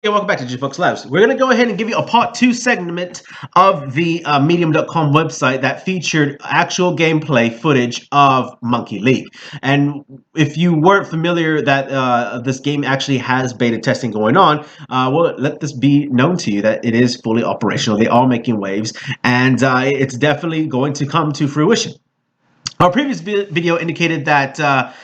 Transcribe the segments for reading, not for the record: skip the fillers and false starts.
Hey, welcome back to DigiFox Labs. We're going to go ahead and give you a part 2 segment of the medium.com website that featured actual gameplay footage of Monkey League. And if you weren't familiar that this game actually has beta testing going on, well, let this be known to you that it is fully operational. They are making waves, and it's definitely going to come to fruition. Our previous video indicated that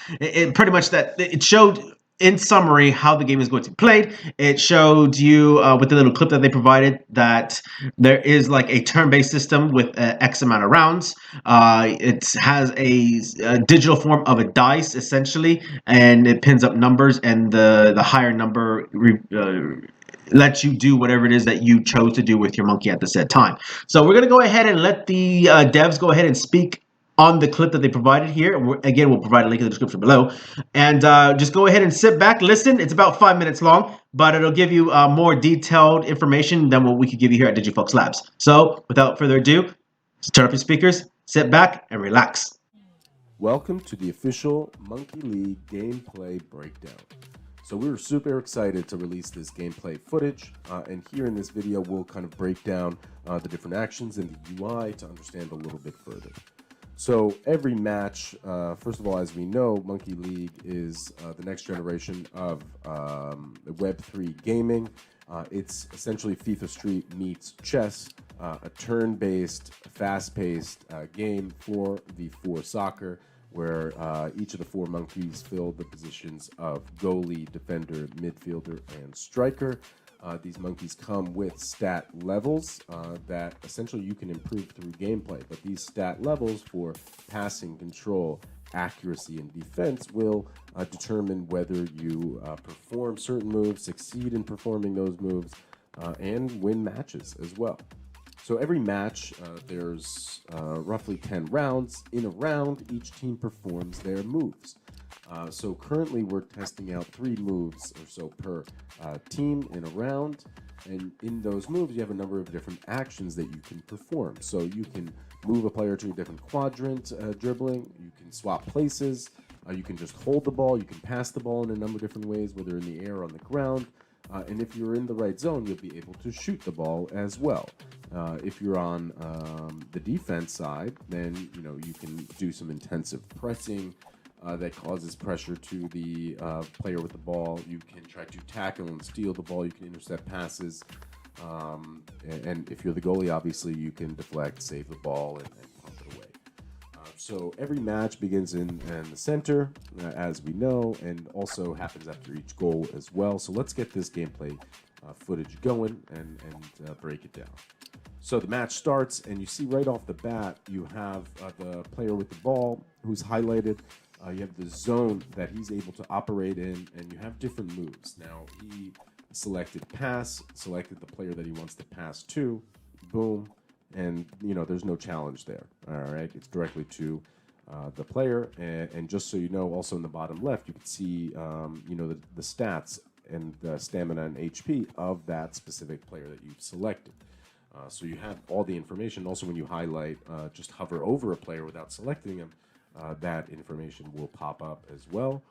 pretty much that it showed in summary how the game is going to be played. It showed you with the little clip that they provided that there is like a turn-based system with X amount of rounds. It has a digital form of a dice essentially, and it pins up numbers, and the higher number lets you do whatever it is that you chose to do with your monkey at the said time. So we're going to go ahead and let the devs go ahead and speak on the clip that they provided here. Again, we'll provide a link in the description below. And just go ahead and sit back, listen. It's about 5 minutes long, but it'll give you more detailed information than what we could give you here at DigiFox Labs. So without further ado, turn up your speakers, sit back, and relax. Welcome to the official Monkey League gameplay breakdown. So we were super excited to release this gameplay footage, and here in this video we'll kind of break down the different actions in the UI to understand a little bit further. So every match, first of all, as we know, Monkey League is the next generation of Web3 gaming. It's essentially FIFA Street meets chess, a turn-based, fast-paced game for the 4 soccer, where each of the 4 monkeys fill the positions of goalie, defender, midfielder, and striker. These monkeys come with stat levels that essentially you can improve through gameplay, but these stat levels for passing, control, accuracy, and defense will determine whether you perform certain moves, succeed in performing those moves, and win matches as well. So every match, there's roughly 10 rounds. In a round, each team performs their moves. So currently we're testing out 3 moves or so per team in a round, and in those moves you have a number of different actions that you can perform. So you can move a player to a different quadrant dribbling, you can swap places, you can just hold the ball, you can pass the ball in a number of different ways, whether in the air or on the ground, and if you're in the right zone you'll be able to shoot the ball as well. If you're on the defense side, then you can do some intensive pressing that causes pressure to the player with the ball. You can try to tackle and steal the ball. You can intercept passes. And if you're the goalie, obviously, you can deflect, save the ball, and pump it away. So every match begins in the center, as we know, and also happens after each goal as well. So let's get this gameplay footage going and break it down. So the match starts, and you see right off the bat, you have the player with the ball who's highlighted. You have the zone that he's able to operate in, and you have different moves. Now, he selected pass, selected the player that he wants to pass to, boom, and there's no challenge there. All right, it's directly to the player, and just so you know, also in the bottom left, you can see the stats and the stamina and HP of that specific player that you've selected. So you have all the information. Also, when you highlight, just hover over a player without selecting him, that information will pop up as well.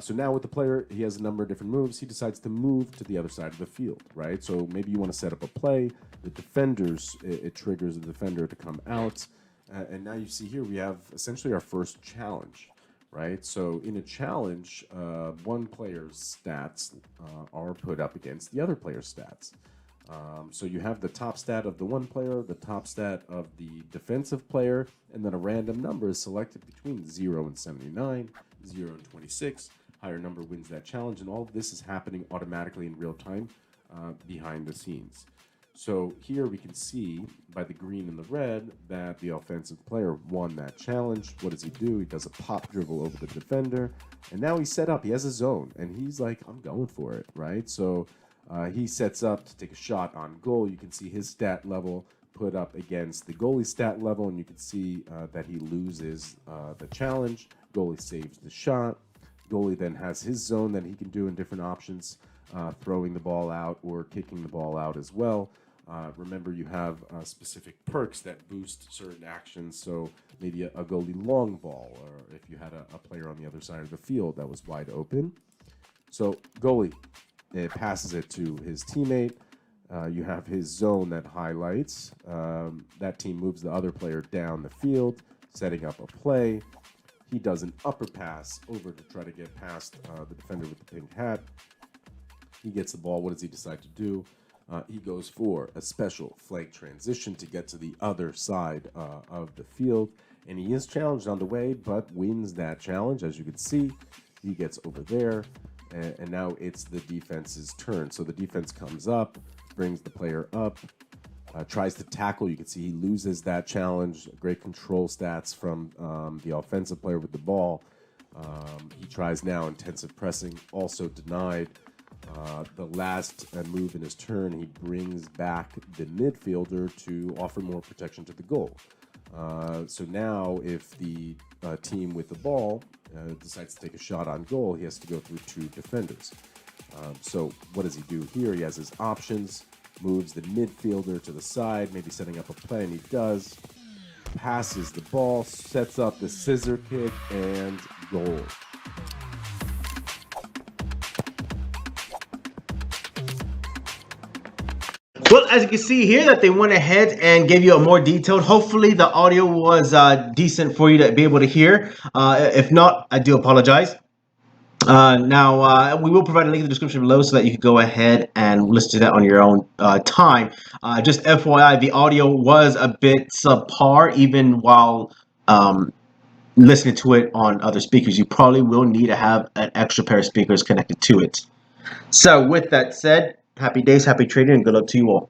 So now with the player, he has a number of different moves. He decides to move to the other side of the field, right? So maybe you want to set up a play. The defenders, it triggers the defender to come out. And now you see here we have essentially our first challenge, right? So in a challenge, one player's stats are put up against the other player's stats. So you have the top stat of the one player, the top stat of the defensive player, and then a random number is selected between 0 and 79, 0 and 26. Higher number wins that challenge, and all of this is happening automatically in real time behind the scenes. So here we can see by the green and the red that the offensive player won that challenge. What does he do? He does a pop dribble over the defender, and now he's set up. He has a zone, and he's like, I'm going for it, right? So he sets up to take a shot on goal. You can see his stat level put up against the goalie stat level, and you can see that he loses the challenge. Goalie saves the shot. Goalie then has his zone that he can do in different options, throwing the ball out or kicking the ball out as well. Remember, you have specific perks that boost certain actions, so maybe a goalie long ball, or if you had a player on the other side of the field that was wide open. So goalie it passes it to his teammate. You have his zone that highlights. That team moves the other player down the field, setting up a play. He does an upper pass over to try to get past the defender with the pink hat. He gets the ball. What does he decide to do? He goes for a special flank transition to get to the other side of the field. And he is challenged on the way, but wins that challenge. As you can see, he gets over there. And now it's the defense's turn. So the defense comes up, brings the player up, tries to tackle. You can see he loses that challenge. Great control stats from the offensive player with the ball. He tries now intensive pressing, also denied. The last move in his turn, he brings back the midfielder to offer more protection to the goal. So now if the team with the ball decides to take a shot on goal, he has to go through two defenders. So what does he do here? He has his options, moves the midfielder to the side, maybe setting up a play, and he does. Passes the ball, sets up the scissor kick, and goal. Well, as you can see here that they went ahead and gave you a more detailed. Hopefully the audio was decent for you to be able to hear. If not, I do apologize. Now, we will provide a link in the description below so that you can go ahead and listen to that on your own time. Just FYI, the audio was a bit subpar even while listening to it on other speakers. You probably will need to have an extra pair of speakers connected to it. So with that said, happy days, happy trading, and good luck to you all.